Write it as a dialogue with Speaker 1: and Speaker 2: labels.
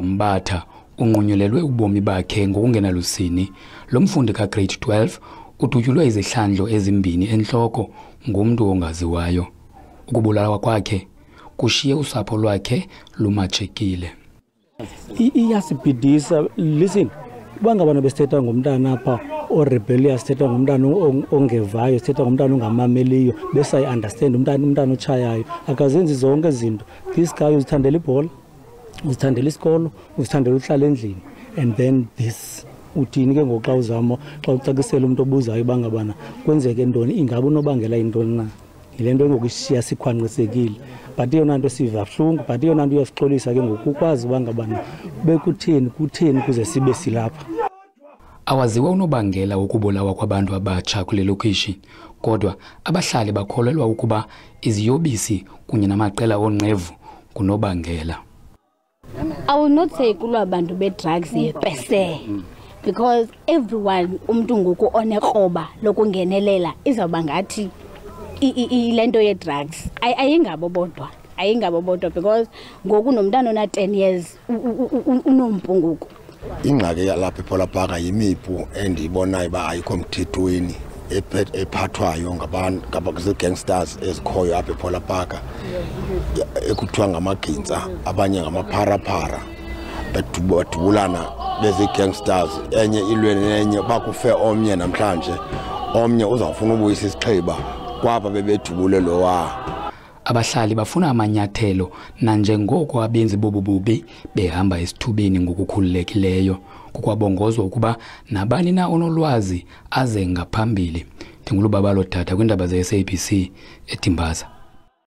Speaker 1: Mbatha unqunyulelwe ubomi bakhe ngokungenalusini. Lo mfundi ka-grade 12 udutyulwe izihlandlo ezimbini entloko ngumntu ongaziwayo. Ukubulawa kwakhe kushiye usapho lwakhe lumajekile.
Speaker 2: Iyasibhidisa. Listen, bangabana besithetha ngomntana apha orebellious, sithetha ngomntana ongevayo, sithetha ngomntana ongamameliyo, besayi-understand umntana otshayayo. Akazenzi zonke izinto. This guy uzithandela ibhola, uzithandela isikolo, uzithandela uhlala endlini. And then this uthini ke ngoxa uzama xa ucacisela umuntu obuzayo bangabana kwenzeke ntoni, ingabe unobangela intoni na. Yile nto ngokuyishiya sikhwanqisekile. But yona nto siva buhlungu, but yona nto iyasixolisa ke ngokukwazi bangabana bekutheni kuze sibe silapha.
Speaker 1: Awaziwa unobangela wokubulawa kwabantu abatsha kule lokishi, kodwa abahlali bakholelwa ukuba iziyobisi kunye namaqela onqevu kunobangela.
Speaker 3: I will not say kulwa bantu be-drugs per se, because everyone umntu ngoku onekroba lokungenelela izawuba ngathi ilento ye-drugs. Ayingabo bodwa because ngoku nomntana ona 10 years unompu ngoku.
Speaker 4: Ingxaki yalapha ePholaphaka yimipu endiyibonayo uba ayikho mthethweni ephathwayo ngabazii-gangsters ezikhoyo apha ePholaphaka ekuthiwa ngamagintsa, abanye ngamapharapara, bedubulana bezii-gangsters, enye ilwe nenye. Bakufe omnye namhlanje, omnye uzawufuna ubuyisa isixhiba kwaba bebedubule lowa.
Speaker 1: Abahlali bafuna amanyathelo nanjengoko abenzi bobububi behamba esithubeni ngokukhululekileyo. Kukwabongozwa ukuba nabani na onolwazi aze ngaphambili. Ndingulubabalo Tata kwiindaba ze-SABC eDimbaza.